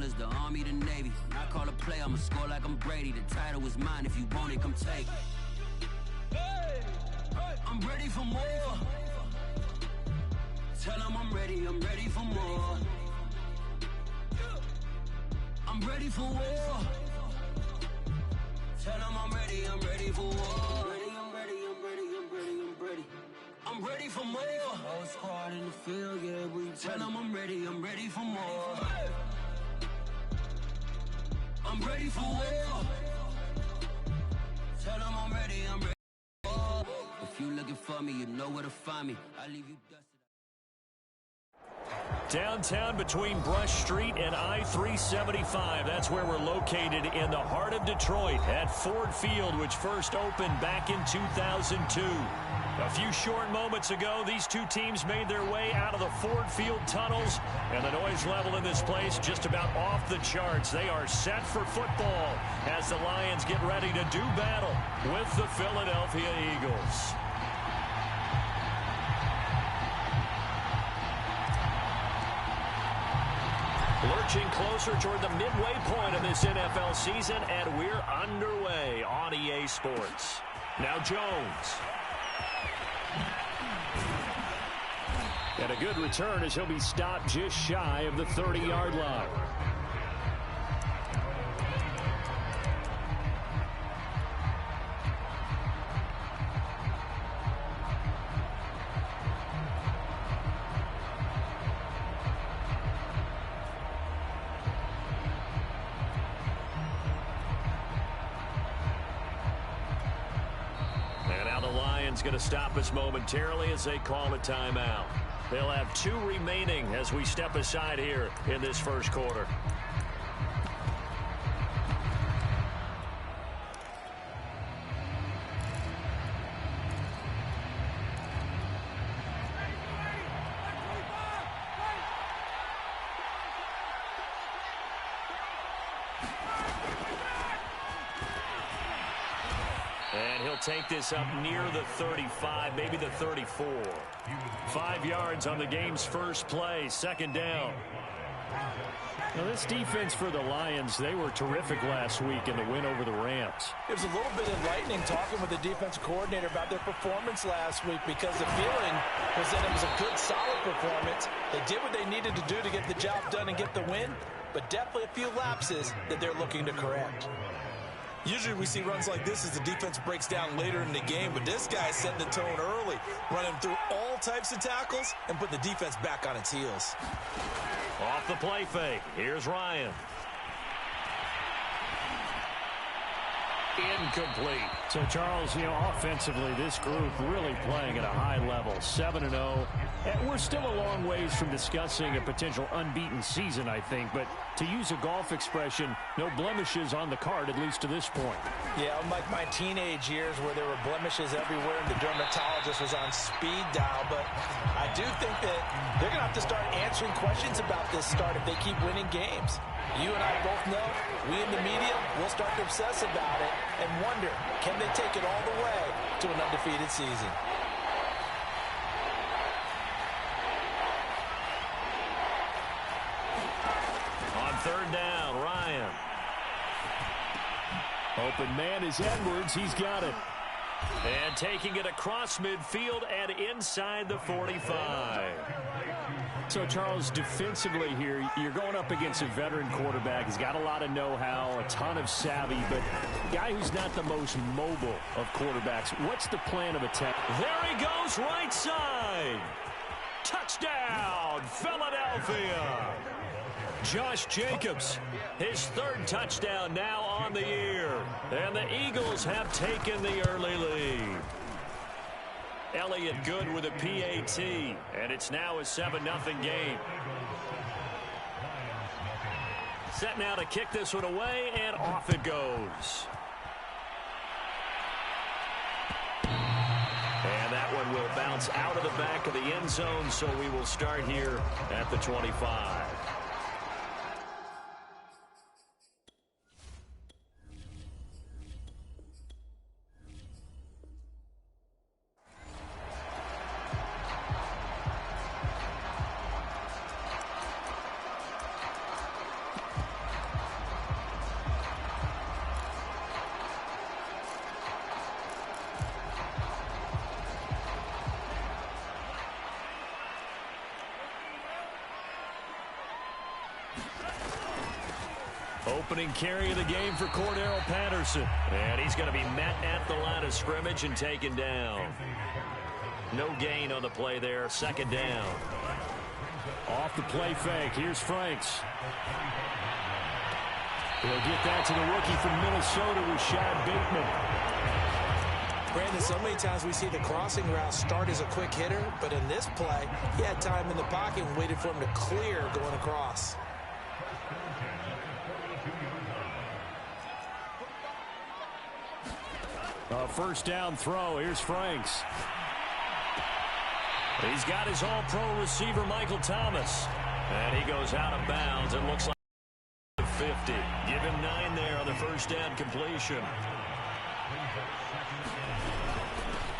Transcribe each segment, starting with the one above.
colors, the Army, the Navy. When I call a play, I'ma score like I'm Brady. The title is mine, if you want it, come take it. I'm ready for more. Tell them I'm ready for more. I'm ready for war. Tell them I'm ready for war. I'm ready for more. Whole squad in the field, yeah, we tell them I'm ready for more. I'm ready for war. Tell them I'm ready for war. If you looking for me, you know where to find me. I leave you dusted. Downtown between Brush Street and I-375. That's where we're located in the heart of Detroit at Ford Field, which first opened back in 2002. A few short moments ago, these two teams made their way out of the Ford Field tunnels, and the noise level in this place just about off the charts. They are set for football as the Lions get ready to do battle with the Philadelphia Eagles. Lurching closer toward the midway point of this NFL season, and we're underway on EA Sports. Now Jones. And a good return as he'll be stopped just shy of the 30-yard line. Going to stop us momentarily as they call a timeout. They'll have 2 remaining as we step aside here in this first quarter. Take this up near the 35, maybe the 34. 5 yards on the game's first play, second down. Now this defense for the Lions, they were terrific last week in the win over the Rams. It was a little bit enlightening talking with the defensive coordinator about their performance last week, because the feeling was that it was a good, solid performance. They did what they needed to do to get the job done and get the win, but definitely a few lapses that they're looking to correct. Usually we see runs like this as the defense breaks down later in the game, but this guy set the tone early, running through all types of tackles and put the defense back on its heels. Off the play fake, here's Ryan. Incomplete. So, Charles, offensively, this group really playing at a high level, 7-0. And we're still a long ways from discussing a potential unbeaten season, I think. But to use a golf expression, no blemishes on the card, at least to this point. Yeah, unlike my teenage years where there were blemishes everywhere and the dermatologist was on speed dial. But I do think that they're going to have to start answering questions about this start if they keep winning games. You and I both know, we in the media will start to obsess about it and wonder, can they take it all the way to an undefeated season? On third down, Ryan. Open man is Edwards. He's got it. And taking it across midfield and inside the 45. So, Charles, defensively here, you're going up against a veteran quarterback. He's got a lot of know-how, a ton of savvy, but a guy who's not the most mobile of quarterbacks. What's the plan of attack? There he goes, right side. Touchdown, Philadelphia. Josh Jacobs, his third touchdown now on the year. And the Eagles have taken the early lead. Elliott good with a PAT, and it's now a 7-0 game. Set now to kick this one away, and off it goes. And that one will bounce out of the back of the end zone, so we will start here at the 25. Opening carry of the game for Cordero Patterson. And he's going to be met at the line of scrimmage and taken down. No gain on the play there. Second down. Off the play fake. Here's Franks. He'll get that to the rookie from Minnesota, Rashad Bateman. Brandon, so many times we see the crossing route start as a quick hitter, but in this play, he had time in the pocket and waited for him to clear going across. A first down throw. Here's Franks. He's got his all-pro receiver, Michael Thomas. And he goes out of bounds. It looks like 50. Give him 9 there on the first down completion.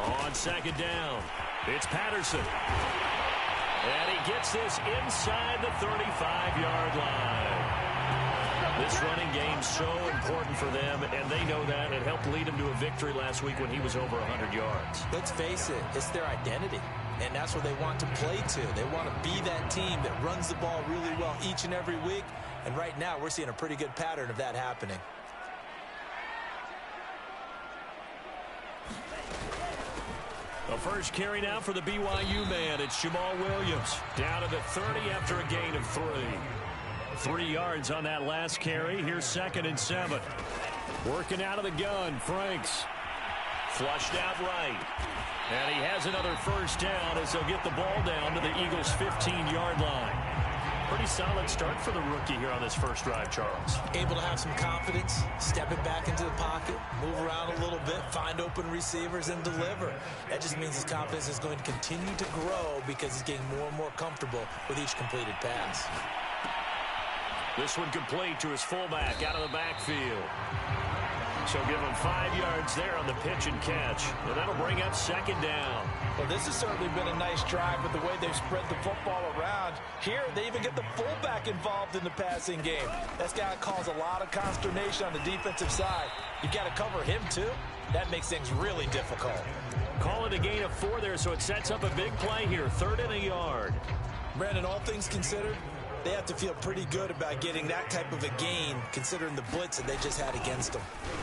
On second down, it's Patterson. And he gets this inside the 35-yard line. This running game's so important for them, and they know that. It helped lead them to a victory last week when he was over 100 yards. Let's face it, it's their identity, and that's what they want to play to. They want to be that team that runs the ball really well each and every week, and right now we're seeing a pretty good pattern of that happening. The first carry now for the BYU man. It's Jamal Williams down to the 30 after a gain of 3. 3 yards on that last carry. Here's 2nd and 7. Working out of the gun, Franks. Flushed out right. And he has another first down as they'll get the ball down to the Eagles' 15-yard line. Pretty solid start for the rookie here on this first drive, Charles. Able to have some confidence, stepping back into the pocket, move around a little bit, find open receivers, and deliver. That just means his confidence is going to continue to grow because he's getting more and more comfortable with each completed pass. This one complete to his fullback out of the backfield. So give him 5 yards there on the pitch and catch. And that'll bring up second down. Well, this has certainly been a nice drive with the way they've spread the football around. Here, they even get the fullback involved in the passing game. That's got to cause a lot of consternation on the defensive side. You've got to cover him, too. That makes things really difficult. Call it a gain of 4 there, so it sets up a big play here. 3rd and a yard. Brandon, all things considered, they have to feel pretty good about getting that type of a gain, considering the blitz that they just had against them.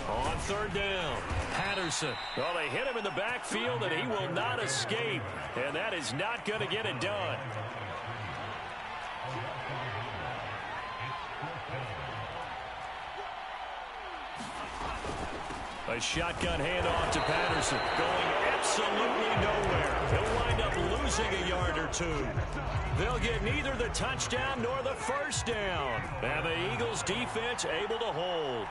On 3rd down, Patterson. Well, they hit him in the backfield, and he will not escape. And that is not going to get it done. A shotgun handoff to Patterson, going absolutely nowhere. He'll wind up losing a yard or 2. They'll get neither the touchdown nor the first down. And the Eagles defense able to hold.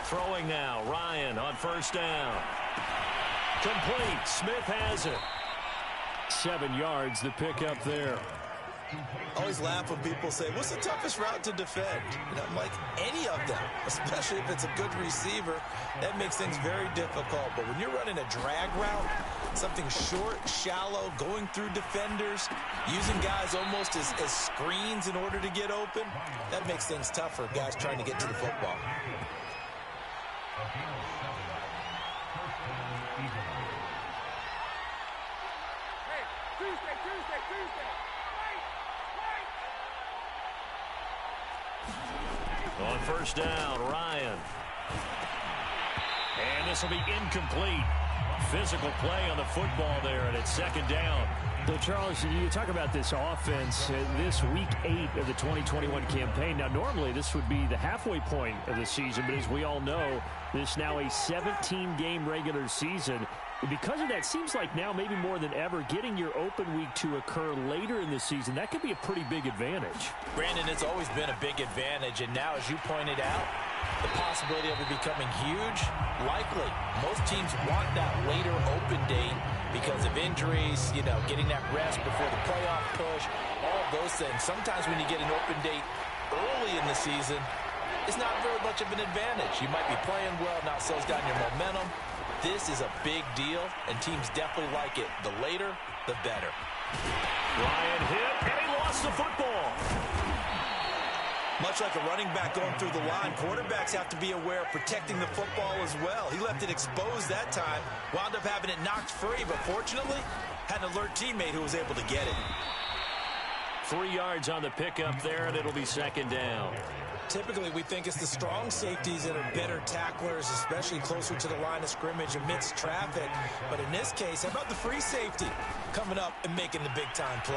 Throwing now, Ryan on first down. Complete. Smith has it. 7 yards, the pickup there. I always laugh when people say, what's the toughest route to defend? And I'm like, any of them, especially if it's a good receiver. That makes things very difficult. But when you're running a drag route, something short, shallow, going through defenders, using guys almost as screens in order to get open, that makes things tough for guys trying to get to the football. On first down, Ryan. And this will be incomplete. Physical play on the football there, and it's second down. So, Charles, you talk about this offense, this week 8 of the 2021 campaign. Now, normally this would be the halfway point of the season, but as we all know, this now a 17-game regular season. Because of that, seems like now maybe more than ever, getting your open week to occur later in the season, that could be a pretty big advantage. Brandon, it's always been a big advantage, and now, as you pointed out, the possibility of it becoming huge, likely. Most teams want that later open date because of injuries, you know, getting that rest before the playoff push, all those things. Sometimes when you get an open date early in the season, it's not very much of an advantage. You might be playing well, not slows down your momentum. This is a big deal, and teams definitely like it. The later, the better. Ryan hit, and he lost the football. Much like a running back going through the line, quarterbacks have to be aware of protecting the football as well. He left it exposed that time, wound up having it knocked free, but fortunately, had an alert teammate who was able to get it. 3 yards on the pickup there, and it'll be second down. Typically, we think it's the strong safeties that are better tacklers, especially closer to the line of scrimmage amidst traffic. But in this case, how about the free safety coming up and making the big-time play?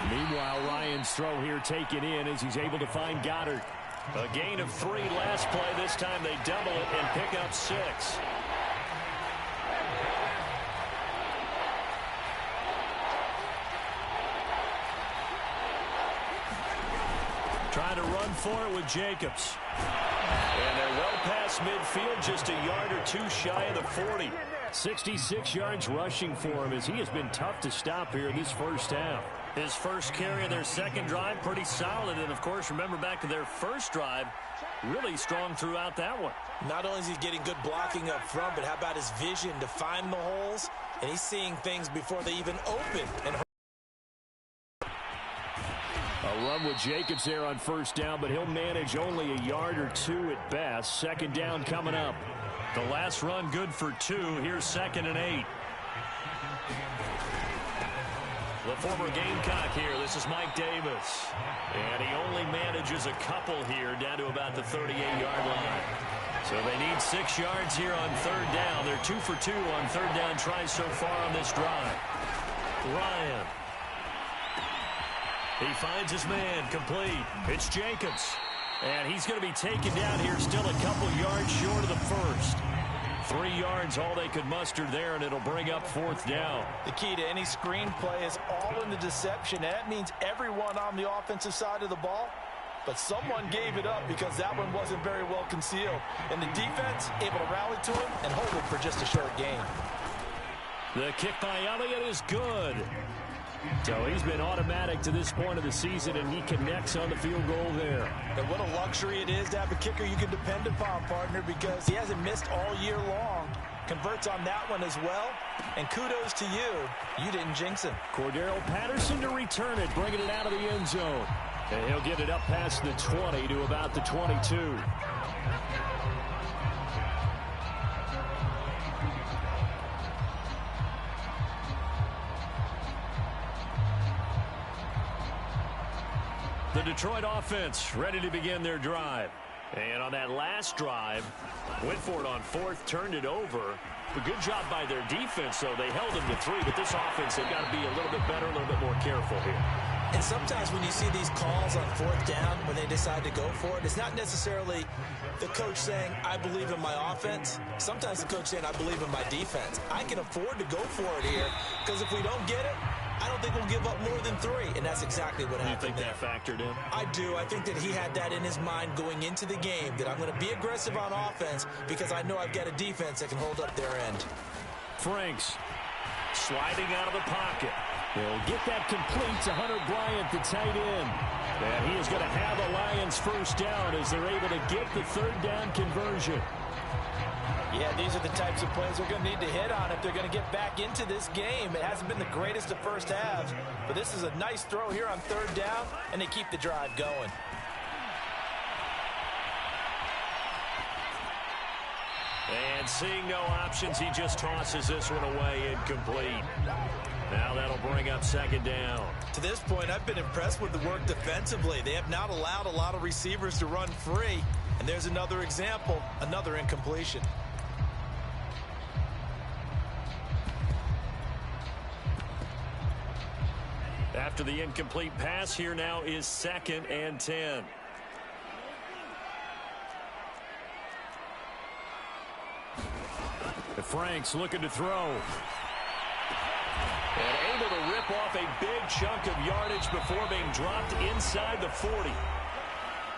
Meanwhile, Ryan's throw here taken in as he's able to find Goddard. A gain of 3 last play. This time they double it and pick up 6. Trying to run for it with Jacobs. And they're well past midfield, just a yard or 2 shy of the 40. 66 yards rushing for him as he has been tough to stop here in this first half. His first carry of their second drive, pretty solid. And, of course, remember back to their first drive, really strong throughout that one. Not only is he getting good blocking up front, but how about his vision to find the holes? And he's seeing things before they even open. And a run with Jacobs there on first down, but he'll manage only a yard or 2 at best. Second down coming up. The last run good for 2. Here's 2nd and 8. The former Gamecock here. This is Mike Davis. And he only manages a couple here down to about the 38-yard line. So they need 6 yards here on third down. They're 2 for 2 on third down tries so far on this drive. Ryan. He finds his man, complete. It's Jacobs. And he's going to be taken down here, still a couple yards short of the first. 3 yards, all they could muster there, and it'll bring up 4th down. The key to any screenplay is all in the deception. That means everyone on the offensive side of the ball, but someone gave it up because that one wasn't very well concealed. And the defense able to rally to him and hold it for just a short gain. The kick by Elliott is good. So he's been automatic to this point of the season, and he connects on the field goal there. And what a luxury it is to have a kicker you can depend upon, partner, because he hasn't missed all year long. Converts on that one as well. And kudos to you. You didn't jinx him. Cordero Patterson to return it, bringing it out of the end zone. And he'll get it up past the 20 to about the 22. The Detroit offense ready to begin their drive. And on that last drive, went for it on 4th, turned it over. A good job by their defense, though. They held them to 3, but this offense, they've got to be a little bit better, a little bit more careful here. And sometimes when you see these calls on 4th down, when they decide to go for it, it's not necessarily the coach saying, I believe in my offense. Sometimes the coach saying, I believe in my defense. I can afford to go for it here, because if we don't get it, I don't think we'll give up more than 3, and that's exactly what happened. You think that factored in? I do. I think that he had that in his mind going into the game, that I'm going to be aggressive on offense because I know I've got a defense that can hold up their end. Franks sliding out of the pocket. He'll get that complete to Hunter Bryant, the tight end. And he is going to have the Lions first down as they're able to get the third down conversion. Yeah, these are the types of plays they're going to need to hit on if they're going to get back into this game. It hasn't been the greatest of first halves, but this is a nice throw here on third down, and they keep the drive going. And seeing no options, he just tosses this one away, incomplete. Now that'll bring up second down. To this point, I've been impressed with the work defensively. They have not allowed a lot of receivers to run free. And there's another example, another incompletion. After the incomplete pass, here now is 2nd and 10. Franks looking to throw. And able to rip off a big chunk of yardage before being dropped inside the 40.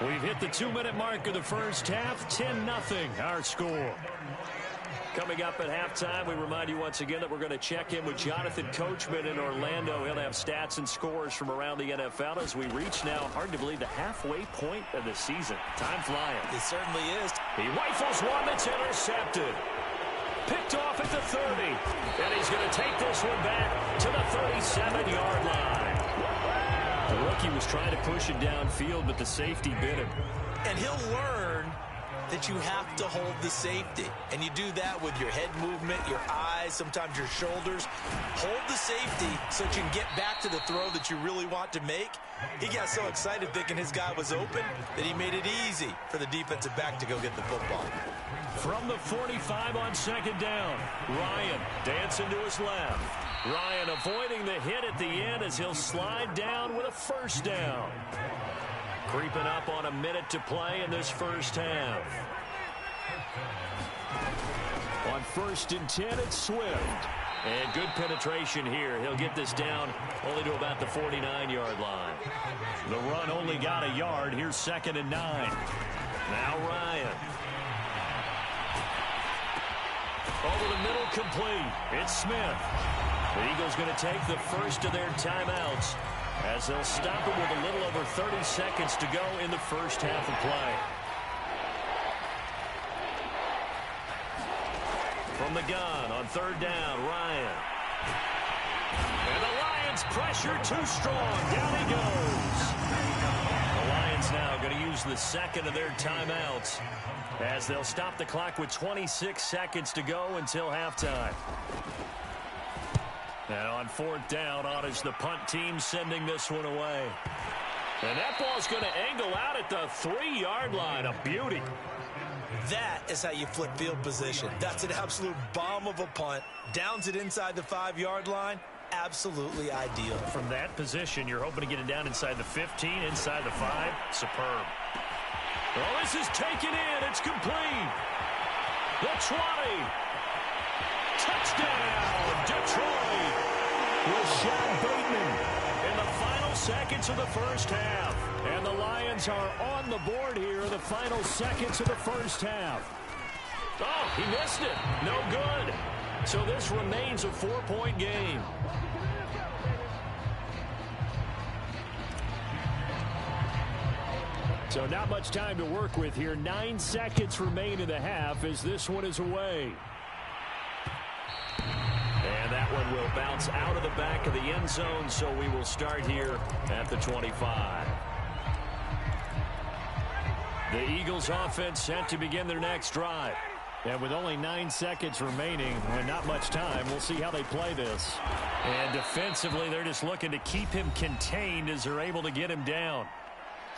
We've hit the 2-minute mark of the first half. 10-0 our score. Coming up at halftime, we remind you once again that we're going to check in with Jonathan Coachman in Orlando. He'll have stats and scores from around the NFL as we reach now, hard to believe, the halfway point of the season. Time flying. It certainly is. He rifles one that's intercepted. Picked off at the 30. And he's going to take this one back to the 37-yard line. The rookie was trying to push it downfield, but the safety bit him. And he'll learn that you have to hold the safety. And you do that with your head movement, your eyes, sometimes your shoulders. Hold the safety so that you can get back to the throw that you really want to make. He got so excited thinking his guy was open that he made it easy for the defensive back to go get the football. From the 45 on second down, Ryan dancing to his left. Ryan avoiding the hit at the end as he'll slide down with a first down. Creeping up on a minute to play in this first half. On 1st and 10, it's Swift. And good penetration here. He'll get this down only to about the 49-yard line. The run only got a yard. Here's 2nd and 9. Now Ryan. Over the middle, complete. It's Smith. The Eagles going to take the first of their timeouts as they'll stop it with a little over 30 seconds to go in the first half of play. From the gun on 3rd down, Ryan. And the Lions pressure too strong. Down he goes. The Lions now going to use the second of their timeouts as they'll stop the clock with 26 seconds to go until halftime. And on 4th down, on is the punt team sending this one away. And that ball's going to angle out at the 3-yard line. A beauty. That is how you flip field position. That's an absolute bomb of a punt. Downs it inside the 5-yard line. Absolutely ideal. From that position, you're hoping to get it down inside the 15, inside the 5. Superb. Oh, this is taken in. It's complete. The 20. Touchdown, Detroit. Rashad Bateman in the final seconds of the first half. And the Lions are on the board here in the final seconds of the first half. Oh, he missed it. No good. So this remains a 4-point game. So not much time to work with here. 9 seconds remain in the half as this one is away. And that one will bounce out of the back of the end zone, so we will start here at the 25. The Eagles offense set to begin their next drive. And with only 9 seconds remaining and not much time, we'll see how they play this. And defensively, they're just looking to keep him contained as they're able to get him down.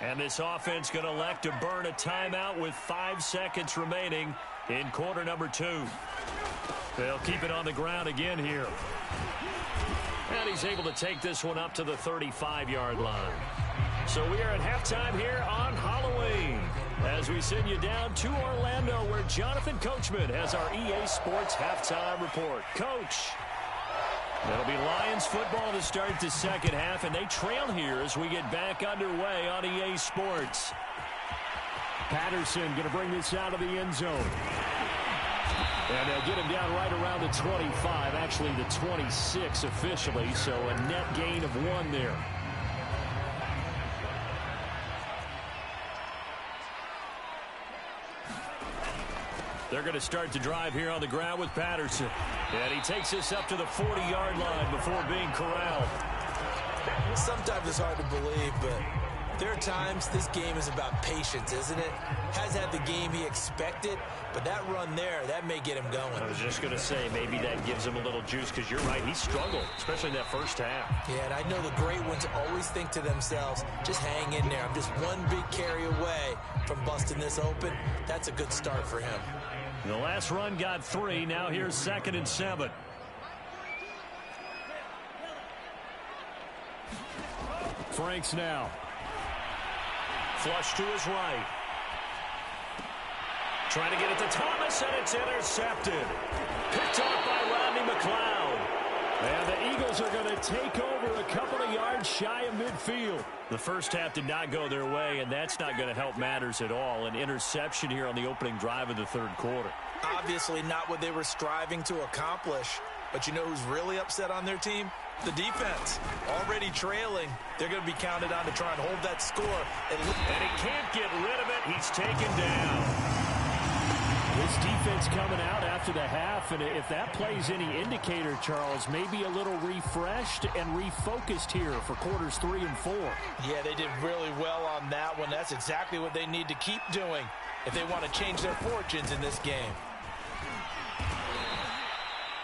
And this offense going to elect to burn a timeout with 5 seconds remaining in quarter number 2. They'll keep it on the ground again here. And he's able to take this one up to the 35-yard line. So we are at halftime here on Halloween as we send you down to Orlando where Jonathan Coachman has our EA Sports halftime report. Coach. That'll be Lions football to start the second half, and they trail here as we get back underway on EA Sports. Patterson going to bring this out of the end zone. And they'll get him down right around the 25, actually the 26 officially, so a net gain of 1 there. They're going to start the drive here on the ground with Patterson. And he takes this up to the 40-yard line before being corralled. Sometimes it's hard to believe, but there are times this game is about patience, isn't it? Has had the game he expected, but that run there, that may get him going. I was just going to say, maybe that gives him a little juice, because you're right, he struggled, especially in that first half. Yeah, and I know the great ones always think to themselves, just hang in there. I'm just one big carry away from busting this open. That's a good start for him. The last run got 3. Now here's 2nd and 7. Franks now. Flush to his right. Trying to get it to Thomas, and it's intercepted. Picked off by Rodney McLeod. And the Eagles are going to take over a couple of yards shy of midfield. The first half did not go their way, and that's not going to help matters at all. An interception here on the opening drive of the third quarter. Obviously not what they were striving to accomplish. But you know who's really upset on their team? The defense. Already trailing. They're going to be counted on to try and hold that score. And he can't get rid of it. He's taken down. this defense coming out after the half, and if that plays any indicator, Charles, maybe a little refreshed and refocused here for quarters 3 and 4. Yeah, they did really well on that one. That's exactly what they need to keep doing if they want to change their fortunes in this game.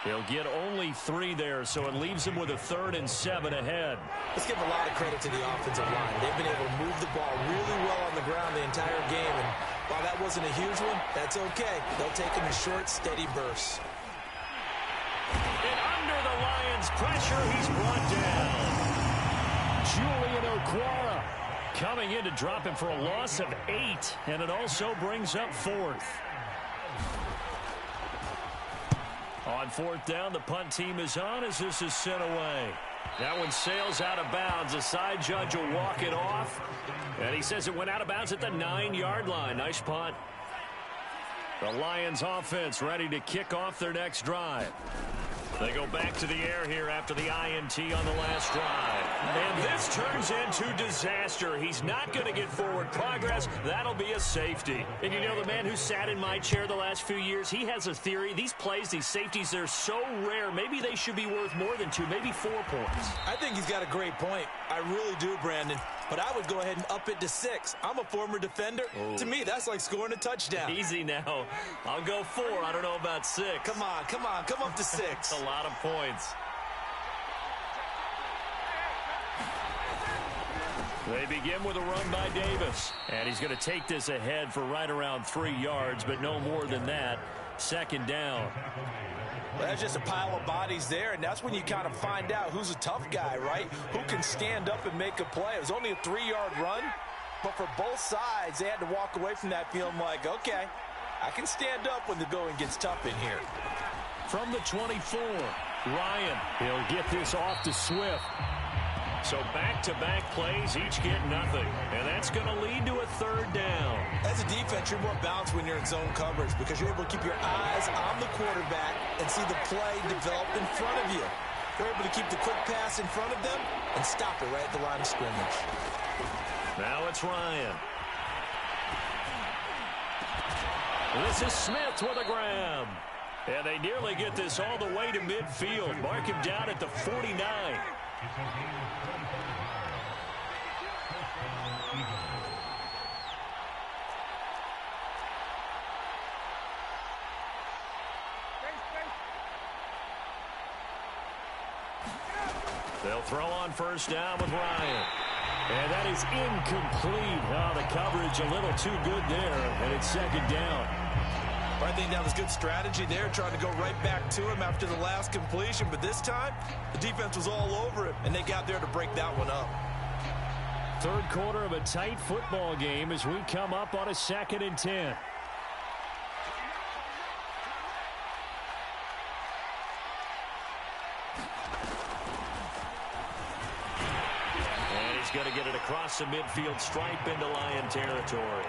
They'll get only 3 there, so it leaves them with a 3rd and 7 ahead. Let's give a lot of credit to the offensive line. They've been able to move the ball really well on the ground the entire game, and while that wasn't a huge one, that's okay. They'll take them in short, steady bursts. And under the Lions' pressure, he's brought down. Julian Okwara coming in to drop him for a loss of 8, and it also brings up 4th. On 4th down, the punt team is on as this is sent away. That one sails out of bounds. The side judge will walk it off. And he says it went out of bounds at the 9-yard line. Nice punt. The Lions offense ready to kick off their next drive. They go back to the air here after the INT on the last drive. And this turns into disaster. He's not going to get forward progress. That'll be a safety. And you know, the man who sat in my chair the last few years, he has a theory. These plays, these safeties, they're so rare. Maybe they should be worth more than 2, maybe 4 points. I think he's got a great point. I really do, Brandon. But I would go ahead and up it to 6. I'm a former defender. Oh. To me, that's like scoring a touchdown. Easy now. I'll go 4. I don't know about 6. Come on. Come up to 6. A lot of points. They begin with a run by Davis. And he's going to take this ahead for right around 3 yards, but no more than that. 2nd down. Well, that's just a pile of bodies there, and that's when you kind of find out who's a tough guy, right? Who can stand up and make a play. It was only a 3-yard run, but for both sides, they had to walk away from that feeling like, okay, I can stand up when the going gets tough in here. From the 24, Ryan. He'll get this off to Swift. So back-to-back plays, each get nothing. And that's going to lead to a 3rd down. As a defense, you're more balanced when you're in zone coverage because you're able to keep your eyes on the quarterback and see the play develop in front of you. You're able to keep the quick pass in front of them and stop it right at the line of scrimmage. Now it's Ryan. This is Smith with a grab. And they nearly get this all the way to midfield. Mark him down at the 49. They'll throw on 1st down with Ryan. And that is incomplete. Oh, the coverage a little too good there, and it's 2nd down. I think that was good strategy there, trying to go right back to him after the last completion. But this time, the defense was all over him, and they got there to break that one up. 3rd quarter of a tight football game as we come up on a 2nd and 10. And he's going to get it across the midfield stripe into Lion territory.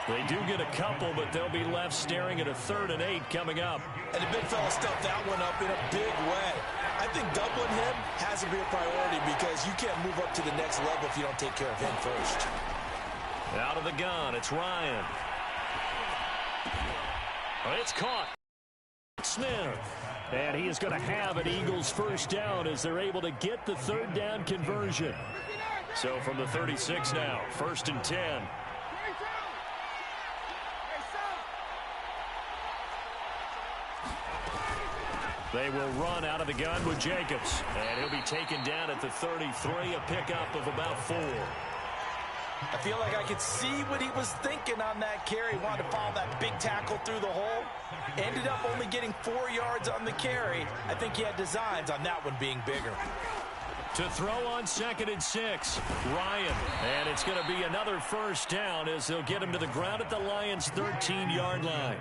They do get a couple, but they'll be left staring at a 3rd and 8 coming up. And the big fella stuffed that one up in a big way. I think doubling him has to be a priority because you can't move up to the next level if you don't take care of him first. Out of the gun, it's Ryan. It's caught. Smith. And he is going to have an Eagles 1st down as they're able to get the 3rd down conversion. So from the 36 now, 1st and 10. They will run out of the gun with Jacobs. And he'll be taken down at the 33, a pickup of about 4. I feel like I could see what he was thinking on that carry. He wanted to follow that big tackle through the hole. Ended up only getting 4 yards on the carry. I think he had designs on that one being bigger. To throw on 2nd and 6, Ryan. And it's going to be another 1st down as they'll get him to the ground at the Lions' 13-yard line.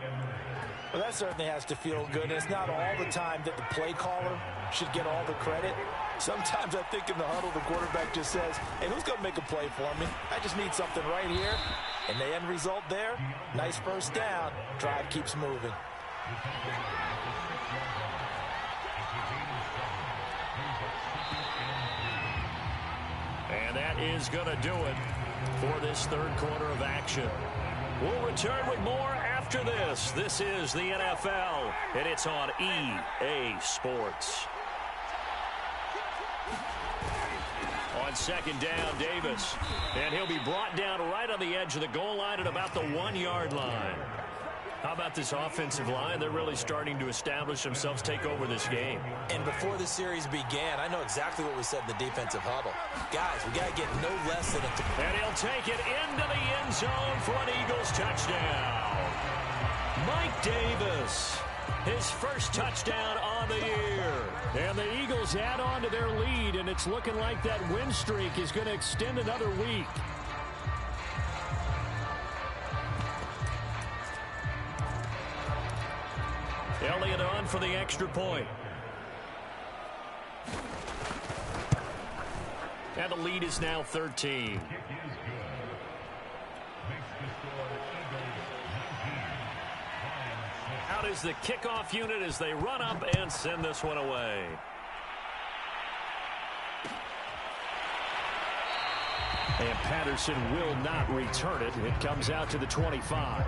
Well, that certainly has to feel good. It's not all the time that the play caller should get all the credit. Sometimes I think in the huddle, the quarterback just says, hey, who's going to make a play for me? I just need something right here. And the end result there, nice 1st down. Drive keeps moving. And that is going to do it for this 3rd quarter of action. We'll return with more after after this. This is the NFL, and it's on EA Sports. On second down, Davis. And he'll be brought down right on the edge of the goal line at about the 1-yard line. How about this offensive line? They're really starting to establish themselves, take over this game. And before the series began, I know exactly what we said in the defensive huddle. Guys, we got to get no less than a... And he'll take it into the end zone for an Eagles touchdown. Mike Davis, his first touchdown on the year. And the Eagles add on to their lead, and it's looking like that win streak is going to extend another week. Elliott on for the extra point. And the lead is now 13. Out is the kickoff unit as they run up and send this one away. And Patterson will not return it. It comes out to the 25.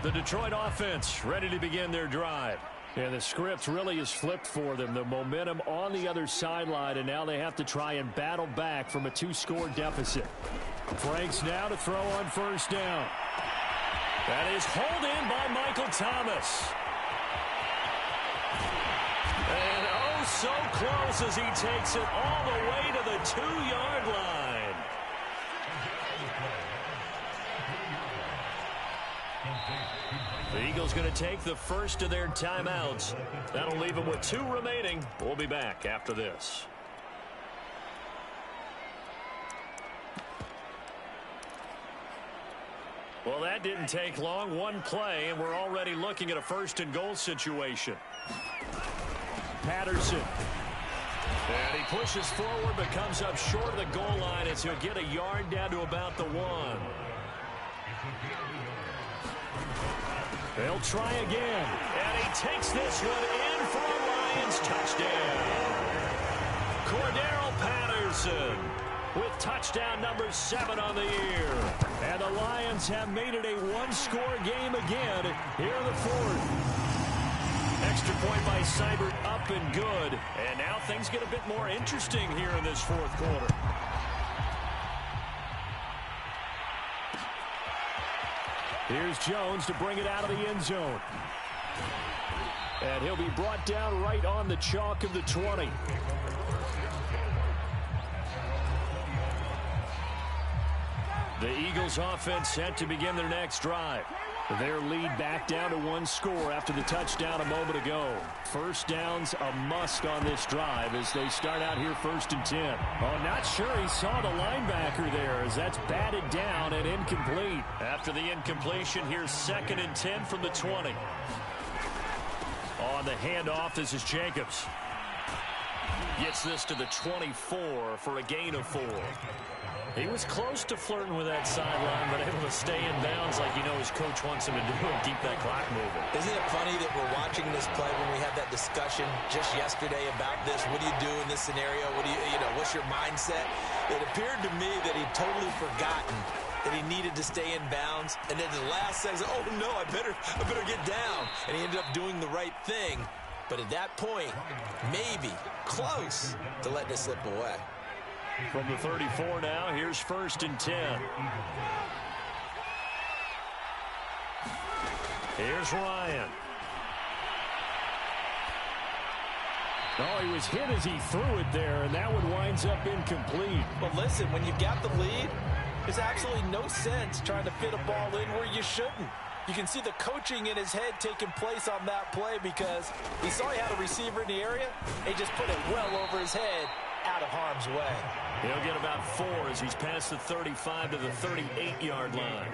The Detroit offense ready to begin their drive. And the script really is flipped for them. The momentum on the other sideline, and now they have to try and battle back from a 2-score deficit. Franks now to throw on first down. That is hauled in by Michael Thomas. And oh, so close as he takes it all the way to the 2-yard line. The Eagles going to take the first of their timeouts. That'll leave them with 2 remaining. We'll be back after this. Well, that didn't take long. One play, and we're already looking at a first-and-goal situation. Patterson. And he pushes forward, but comes up short of the goal line as he'll get a yard down to about the 1. They'll try again. And he takes this one in for a Lions touchdown. Cordero Patterson with touchdown number 7 on the year. And the Lions have made it a 1-score game again here in the 4th. Extra point by Seibert up and good. And now things get a bit more interesting here in this 4th quarter. Here's Jones to bring it out of the end zone. And he'll be brought down right on the chalk of the 20. The Eagles offense set to begin their next drive. Their lead back down to 1 score after the touchdown a moment ago. First down's a must on this drive as they start out here 1st and 10. Oh, not sure he saw the linebacker there as that's batted down and incomplete. After the incompletion, here's 2nd and 10 from the 20. On the handoff, this is Jacobs. Gets this to the 24 for a gain of 4. He was close to flirting with that sideline, but able to stay in bounds like his coach wants him to do and keep that clock moving. Isn't it funny that we're watching this play when we had that discussion just yesterday about this? What do you do in this scenario? What do what's your mindset? It appeared to me that he'd totally forgotten that he needed to stay in bounds, and then the last second, oh no, I better get down. And he ended up doing the right thing. But at that point, maybe close to letting it slip away. From the 34 now, here's 1st and 10. Here's Ryan. Oh, he was hit as he threw it there, and that one winds up incomplete. But listen, when you've got the lead, there's absolutely no sense trying to fit a ball in where you shouldn't. You can see the coaching in his head taking place on that play because he saw he had a receiver in the area. He just put it well over his head, out of harm's way. He'll get about 4 as he's past the 35 to the 38-yard line.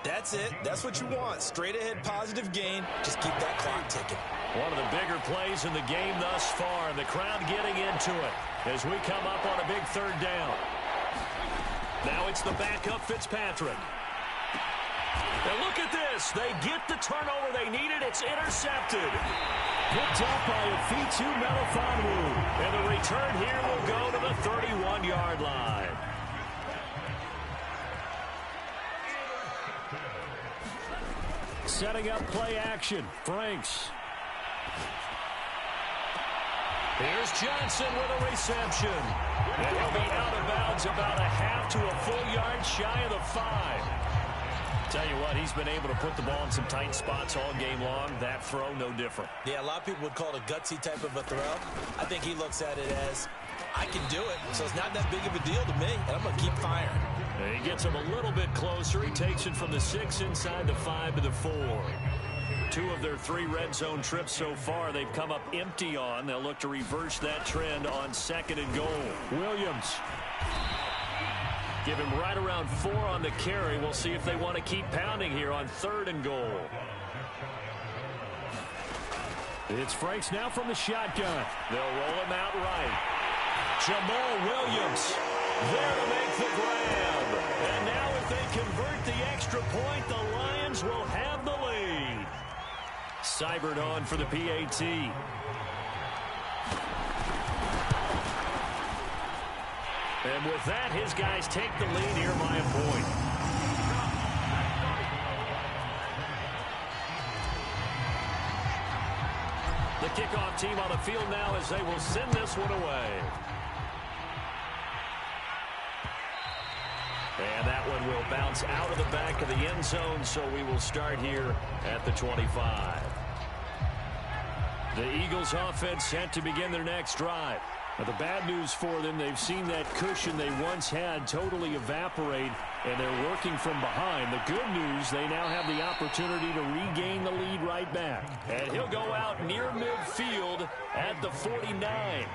That's it. That's what you want. Straight ahead positive gain. Just keep that clock ticking. One of the bigger plays in the game thus far, and the crowd getting into it as we come up on a big 3rd down. Now it's the backup Fitzpatrick. And look at this. They get the turnover they needed. It's intercepted. Picked up by Afitu Melifonwu. And the return here will go to the 31-yard line. Setting up play action. Franks. Here's Johnson with a reception. And he'll be out of bounds about a half to a full yard shy of the 5. Tell you what, he's been able to put the ball in some tight spots all game long. That throw, no different. Yeah, a lot of people would call it a gutsy type of a throw. I think he looks at it as, I can do it, so it's not that big of a deal to me, and I'm going to keep firing. And he gets him a little bit closer. He takes it from the 6 inside the 5 to the 4. 2 of their 3 red zone trips so far they've come up empty on. They'll look to reverse that trend on 2nd and goal. Williams. Give him right around 4 on the carry. We'll see if they want to keep pounding here on 3rd and goal. It's Franks now from the shotgun. They'll roll him out right. Jamal Williams there to make the grab. And now if they convert the extra point, the Lions will have the lead. Seibert on for the PAT. And with that, his guys take the lead here by a point. The kickoff team on the field now as they will send this one away. And that one will bounce out of the back of the end zone, so we will start here at the 25. The Eagles offense set to begin their next drive. Now, the bad news for them, they've seen that cushion they once had totally evaporate, and they're working from behind. The good news, they now have the opportunity to regain the lead right back. And he'll go out near midfield at the 49.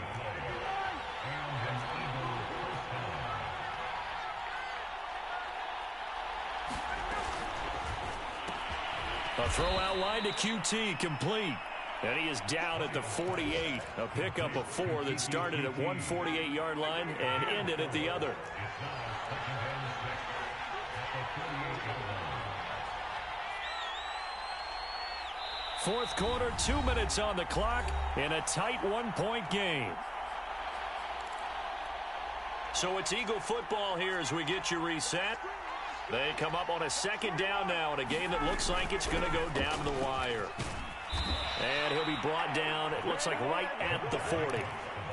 A throw out line to QT, complete. And he is down at the 48. A pickup of 4 that started at 148-yard line and ended at the other. Fourth quarter, 2 minutes on the clock in a tight 1-point game. So it's Eagle football here as we get you reset. They come up on a 2nd down now in a game that looks like it's going to go down to the wire. And he'll be brought down, it looks like right at the 40.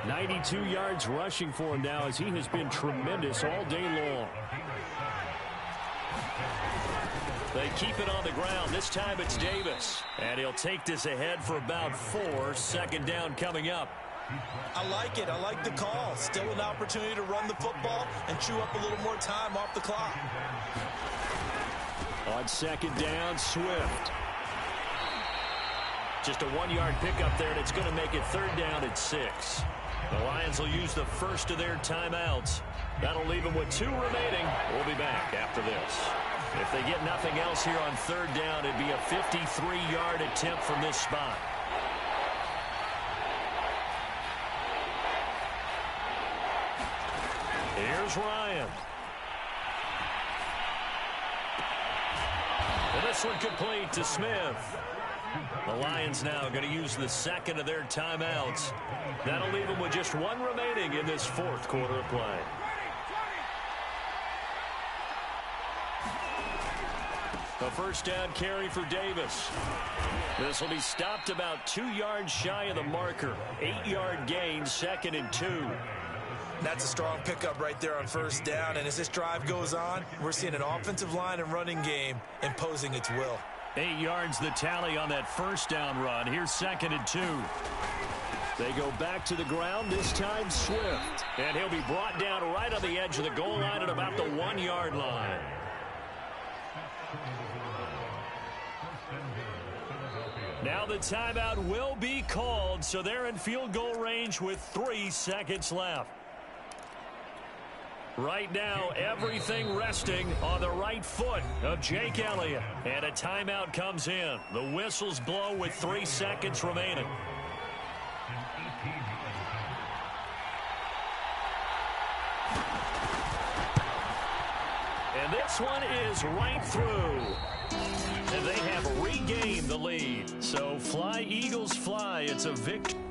92 yards rushing for him now as he has been tremendous all day long. They keep it on the ground. This time it's Davis. And he'll take this ahead for about 4. 2nd down coming up. I like it. I like the call. Still an opportunity to run the football and chew up a little more time off the clock. On 2nd down, Swift. Just a 1-yard pickup there, and it's going to make it 3rd down at 6. The Lions will use the first of their timeouts. That'll leave them with 2 remaining. We'll be back after this. If they get nothing else here on 3rd down, it'd be a 53-yard attempt from this spot. Here's Ryan. And this one complete to Smith. The Lions now going to use the 2nd of their timeouts. That'll leave them with just 1 remaining in this 4th quarter of play. A 1st down carry for Davis. This will be stopped about 2 yards shy of the marker. 8-yard gain, 2nd and 2. That's a strong pickup right there on 1st down. And as this drive goes on, we're seeing an offensive line and running game imposing its will. 8 yards the tally on that 1st down run. Here's 2nd and 2. They go back to the ground, this time Swift. And he'll be brought down right on the edge of the goal line at about the 1-yard line. Now the timeout will be called, so they're in field goal range with 3 seconds left. Right now, everything resting on the right foot of Jake Elliott. And a timeout comes in. The whistles blow with 3 seconds remaining. And this one is right through. And they have regained the lead. So fly, Eagles, fly. It's a victory.